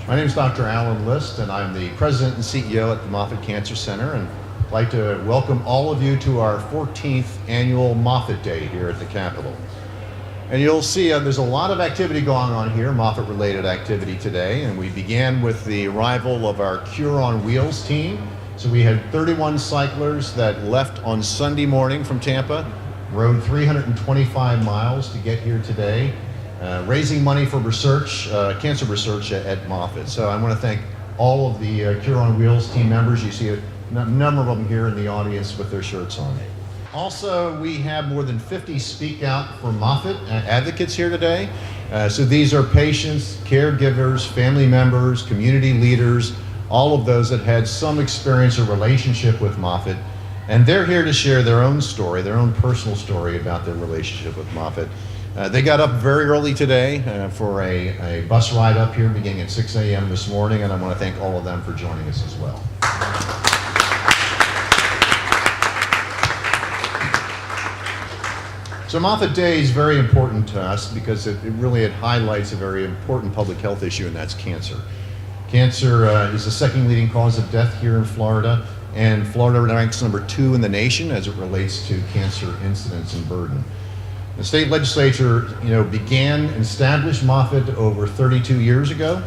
My name is Dr. Alan List, and I'm the President and CEO at the Moffitt Cancer Center, and I'd like to welcome all of you to our 14th annual Moffitt Day here at the Capitol. And you'll see there's a lot of activity going on here, Moffitt-related activity today, and we began with the arrival of our Cure on Wheels team. So we had 31 cyclers that left on Sunday morning from Tampa, rode 325 miles to get here today, raising money for research, cancer research at Moffitt. So I want to thank all of the Cure on Wheels team members. You see a number of them here in the audience with their shirts on. Also, we have more than 50 Speak Out for Moffitt advocates here today. So these are patients, caregivers, family members, community leaders, all of those that had some experience or relationship with Moffitt. And they're here to share their own story, their own personal story about their relationship with Moffitt. They got up very early today for a bus ride up here beginning at 6 a.m. this morning, and I want to thank all of them for joining us as well. So Moffitt Day is very important to us because it highlights a very important public health issue, and that's cancer. Cancer is the second leading cause of death here in Florida, and Florida ranks number 2 in the nation as it relates to cancer incidence and burden. The state legislature, began and established Moffitt over 32 years ago,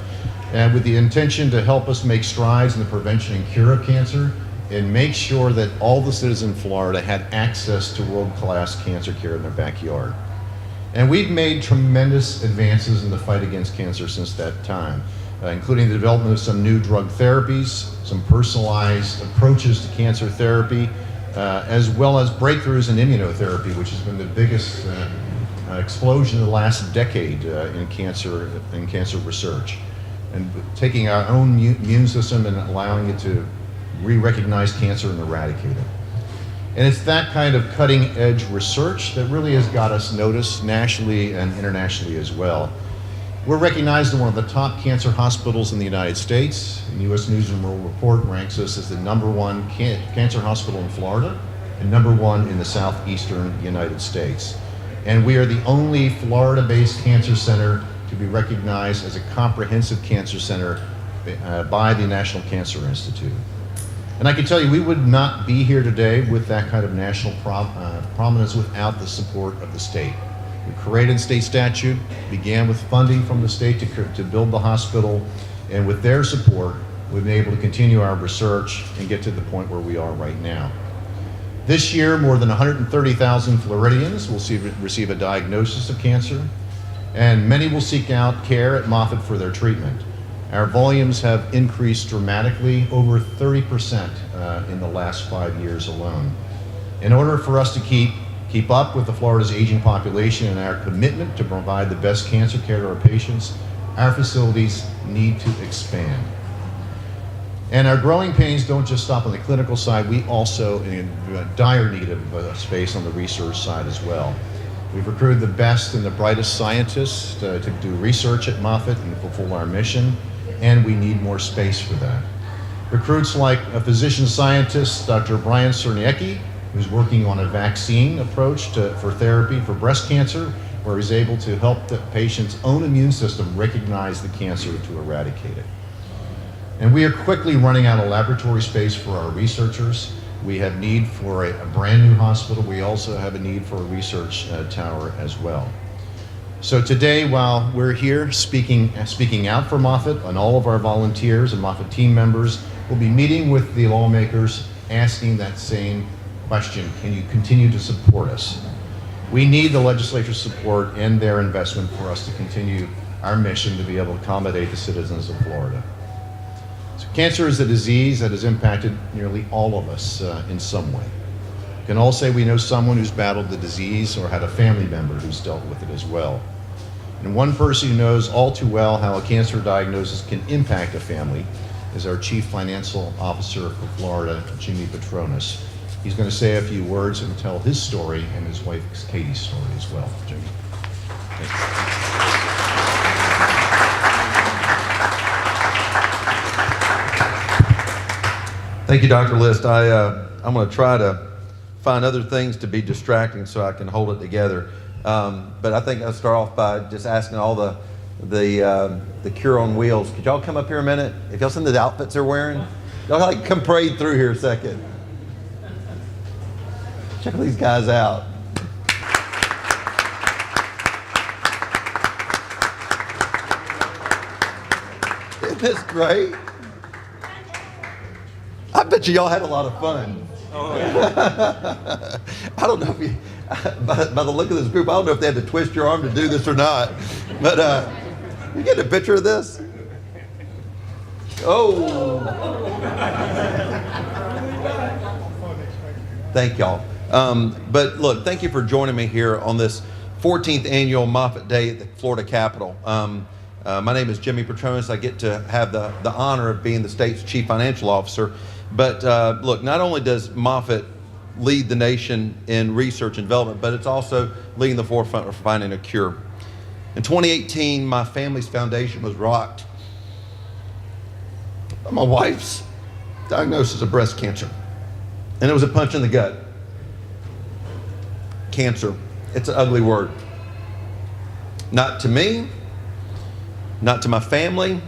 and with the intention to help us make strides in the prevention and cure of cancer, and make sure that all the citizens in Florida had access to world-class cancer care in their backyard. And we've made tremendous advances in the fight against cancer since that time, including the development of some new drug therapies, some personalized approaches to cancer therapy, as well as breakthroughs in immunotherapy, which has been the biggest explosion in the last decade in cancer research. And taking our own immune system and allowing it to re-recognize cancer and eradicate it. And it's that kind of cutting-edge research that really has got us noticed nationally and internationally as well. We're recognized as one of the top cancer hospitals in the United States. The U.S. News and World Report ranks us as the #1 cancer hospital in Florida and #1 in the southeastern United States. And we are the only Florida-based cancer center to be recognized as a comprehensive cancer center by the National Cancer Institute. And I can tell you, we would not be here today with that kind of national prominence without the support of the state. We created state statute, began with funding from the state to build the hospital, and with their support, we've been able to continue our research and get to the point where we are right now. This year, more than 130,000 Floridians will receive a diagnosis of cancer, and many will seek out care at Moffitt for their treatment. Our volumes have increased dramatically, over 30% in the last 5 years alone. In order for us to keep up with Florida's aging population and our commitment to provide the best cancer care to our patients, our facilities need to expand. And our growing pains don't just stop on the clinical side, we also in dire need of space on the research side as well. We've recruited the best and the brightest scientists to do research at Moffitt and fulfill our mission, and we need more space for that. Recruits like a physician scientist, Dr. Brian Cerniecki, who's working on a vaccine approach for therapy for breast cancer, where he's able to help the patient's own immune system recognize the cancer to eradicate it. And we are quickly running out of laboratory space for our researchers. We have need for a brand new hospital. We also have a need for a research tower as well. So today, while we're here speaking out for Moffitt and all of our volunteers and Moffitt team members, we'll be meeting with the lawmakers asking that same question: can you continue to support us? We need the legislature's support and their investment for us to continue our mission to be able to accommodate the citizens of Florida. So cancer is a disease that has impacted nearly all of us in some way. We can all say we know someone who's battled the disease or had a family member who's dealt with it as well. And one person who knows all too well how a cancer diagnosis can impact a family is our Chief Financial Officer for Florida, Jimmy Patronis. He's going to say a few words and tell his story and his wife Katie's story as well. Jimmy. Thank you. Thank you, Dr. List. I'm going to try to find other things to be distracting so I can hold it together. But I think I'll start off by just asking all the the Cure on Wheels. Could y'all come up here a minute? If y'all seen the outfits they're wearing, y'all like come parade through here a second. Check these guys out. Isn't this great? I bet y'all had a lot of fun. Oh, yeah. I don't know if you, by the look of this group, I don't know if they had to twist your arm to do this or not. But you get a picture of this? Oh. Thank y'all. But look, thank you for joining me here on this 14th annual Moffitt Day at the Florida Capitol. My name is Jimmy Patronis. I get to have the honor of being the state's chief financial officer. But look, not only does Moffitt lead the nation in research and development, but it's also leading the forefront of finding a cure. In 2018, my family's foundation was rocked by my wife's diagnosis of breast cancer. And it was a punch in the gut. Cancer, it's an ugly word. Not to me, not to my family,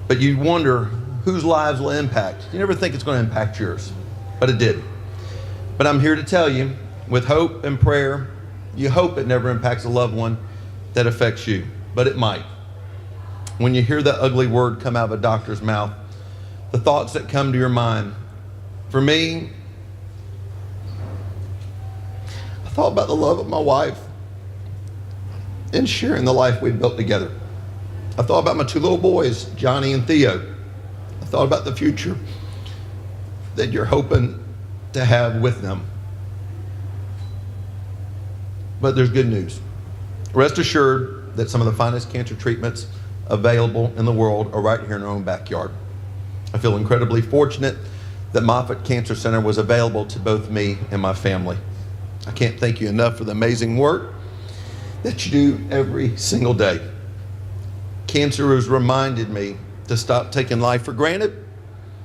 but you wonder whose lives will impact. You never think it's going to impact yours, but it did. But I'm here to tell you, with hope and prayer, you hope it never impacts a loved one that affects you, but it might. When you hear that ugly word come out of a doctor's mouth, the thoughts that come to your mind, for me, I thought about the love of my wife and sharing the life we'd built together. I thought about my two little boys, Johnny and Theo. I thought about the future that you're hoping to have with them. But there's good news. Rest assured that some of the finest cancer treatments available in the world are right here in our own backyard. I feel incredibly fortunate that Moffitt Cancer Center was available to both me and my family. I can't thank you enough for the amazing work that you do every single day. Cancer has reminded me to stop taking life for granted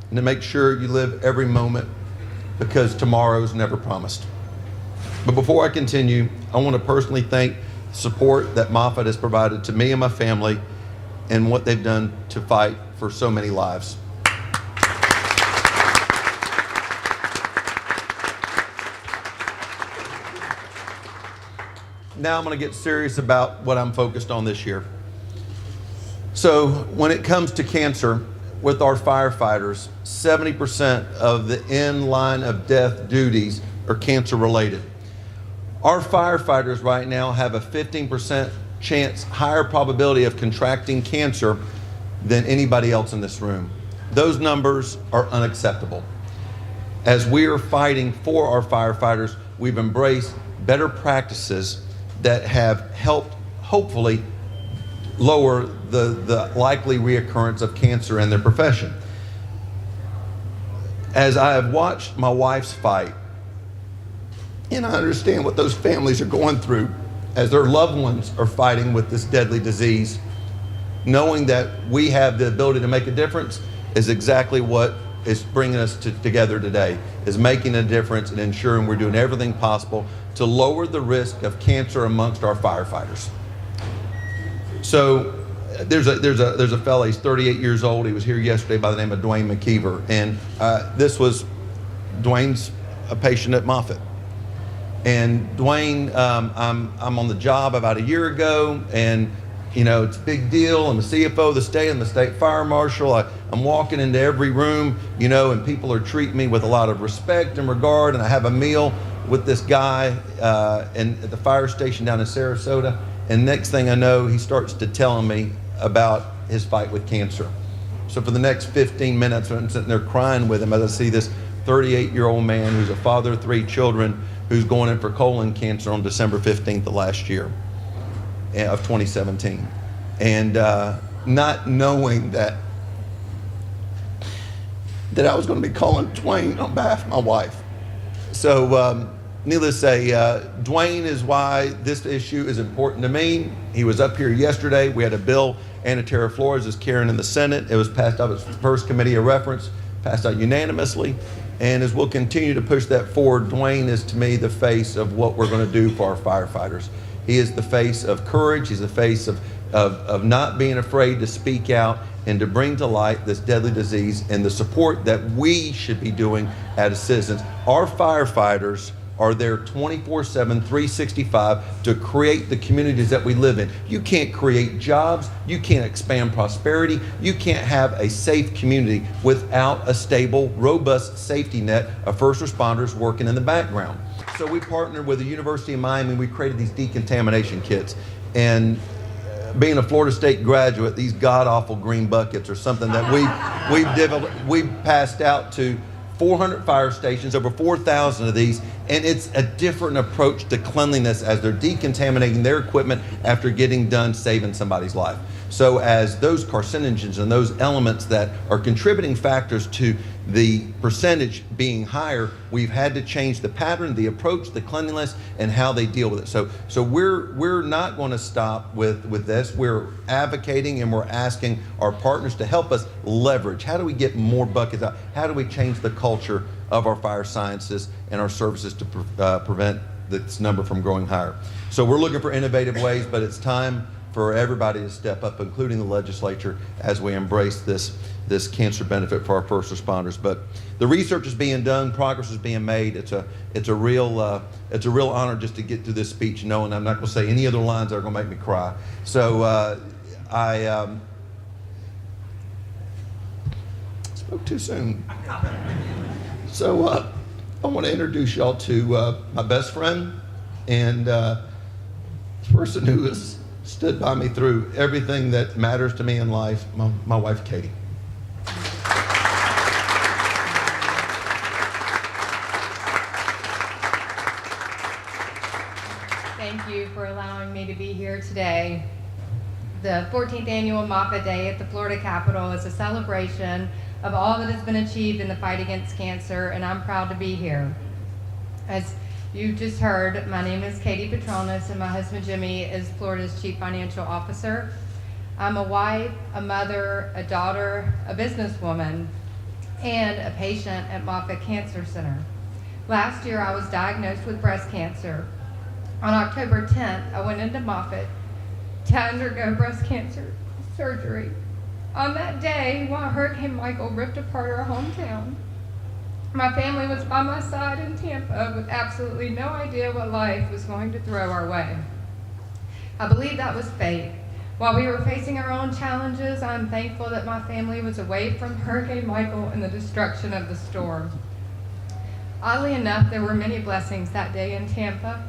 and to make sure you live every moment, because tomorrow's never promised. But before I continue, I want to personally thank the support that Moffitt has provided to me and my family and what they've done to fight for so many lives. Now I'm going to get serious about what I'm focused on this year. So when it comes to cancer, with our firefighters, 70% of the end line of death duties are cancer related. Our firefighters right now have a 15% chance, higher probability of contracting cancer than anybody else in this room. Those numbers are unacceptable. As we are fighting for our firefighters, we've embraced better practices that have helped, hopefully, lower the likely reoccurrence of cancer in their profession. As I have watched my wife's fight, and I understand what those families are going through as their loved ones are fighting with this deadly disease, knowing that we have the ability to make a difference is exactly what is bringing us together today, is making a difference and ensuring we're doing everything possible to lower the risk of cancer amongst our firefighters. So there's a fella, he's 38 years old. He was here yesterday by the name of Dwayne McKeever. And Dwayne's a patient at Moffitt. And Dwayne, I'm on the job about a year ago, and it's a big deal. I'm the CFO of the state. I'm the state fire marshal. I'm walking into every room, and people are treating me with a lot of respect and regard. And I have a meal with this guy at the fire station down in Sarasota. And next thing I know, he starts to telling me about his fight with cancer. So for the next 15 minutes, I'm sitting there crying with him as I see this 38-year-old man who's a father of 3 children who's going in for colon cancer on December 15th of last year, of 2017. And not knowing that I was going to be calling Dwayne on behalf of my wife. So needless to say, Dwayne is why this issue is important to me. He was up here yesterday. We had a bill Anna Terra Flores is carrying in the Senate. It was passed out its first committee of reference, passed out unanimously. And as we'll continue to push that forward, Dwayne is to me the face of what we're going to do for our firefighters. He is the face of courage. He's the face of of not being afraid to speak out and to bring to light this deadly disease and the support that we should be doing as citizens. Our firefighters are there 24/7, 365 to create the communities that we live in. You can't create jobs, you can't expand prosperity, you can't have a safe community without a stable, robust safety net of first responders working in the background. So we partnered with the University of Miami, we created these decontamination kits. And being a Florida State graduate, these god-awful green buckets are something that we've passed out to 400 fire stations, over 4,000 of these, and it's a different approach to cleanliness as they're decontaminating their equipment after getting done saving somebody's life. So as those carcinogens and those elements that are contributing factors to the percentage being higher, we've had to change the pattern, the approach, the cleanliness, and how they deal with it. So we're not going to stop with this. We're advocating and we're asking our partners to help us leverage. How do we get more buckets out? How do we change the culture of our fire sciences and our services to prevent this number from growing higher? So we're looking for innovative ways, but it's time for everybody to step up, including the legislature, as we embrace this cancer benefit for our first responders. But the research is being done, progress is being made. It's a real honor just to get through this speech knowing I'm not going to say any other lines that are going to make me cry. So I spoke too soon. So I want to introduce y'all to my best friend and the person who has stood by me through everything that matters to me in life, my wife, Katie. Thank you for allowing me to be here today. The 14th annual Moffitt Day at the Florida Capitol is a celebration of all that has been achieved in the fight against cancer, and I'm proud to be here. As you just heard, my name is Katie Patronis, and my husband Jimmy is Florida's Chief Financial Officer. I'm a wife, a mother, a daughter, a businesswoman, and a patient at Moffitt Cancer Center. Last year, I was diagnosed with breast cancer. On October 10th, I went into Moffitt to undergo breast cancer surgery. On that day, while Hurricane Michael ripped apart our hometown, my family was by my side in Tampa with absolutely no idea what life was going to throw our way. I believe that was fate. While we were facing our own challenges, I'm thankful that my family was away from Hurricane Michael and the destruction of the storm. Oddly enough, there were many blessings that day in Tampa.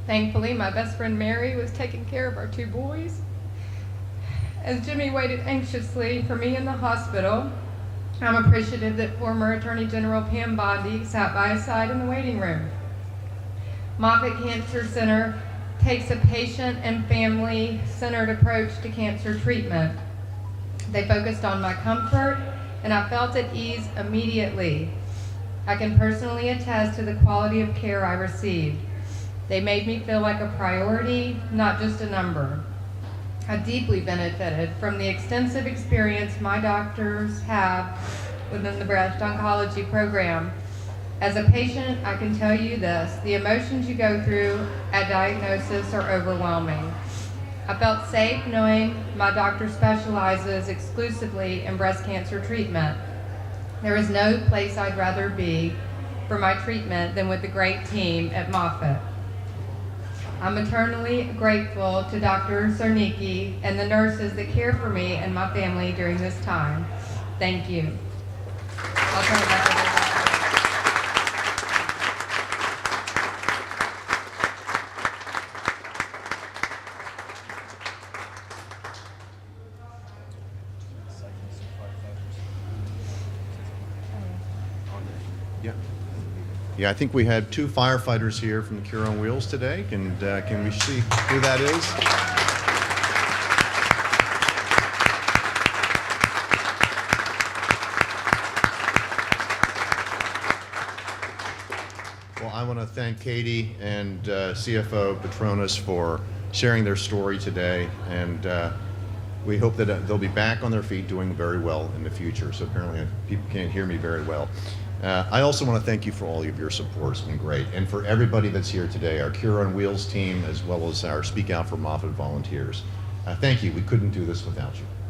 Thankfully, my best friend Mary was taking care of our two boys. As Jimmy waited anxiously for me in the hospital, I'm appreciative that former Attorney General Pam Bondi sat by his side in the waiting room. Moffitt Cancer Center takes a patient and family-centered approach to cancer treatment. They focused on my comfort, and I felt at ease immediately. I can personally attest to the quality of care I received. They made me feel like a priority, not just a number. I deeply benefited from the extensive experience my doctors have within the breast oncology program. As a patient, I can tell you this: the emotions you go through at diagnosis are overwhelming. I felt safe knowing my doctor specializes exclusively in breast cancer treatment. There is no place I'd rather be for my treatment than with the great team at Moffitt. I'm eternally grateful to Dr. Cernicki and the nurses that care for me and my family during this time. Thank you. I'll turn it back over to Dr. Yeah, I think we had two firefighters here from the Cure on Wheels today. Can we see who that is? Well, I want to thank Katie and CFO Patronis for sharing their story today, and we hope that they'll be back on their feet doing very well in the future. So apparently people can't hear me very well. I also want to thank you for all of your support. It's been great. And for everybody that's here today, our Cure on Wheels team, as well as our Speak Out for Moffitt volunteers. Thank you. We couldn't do this without you.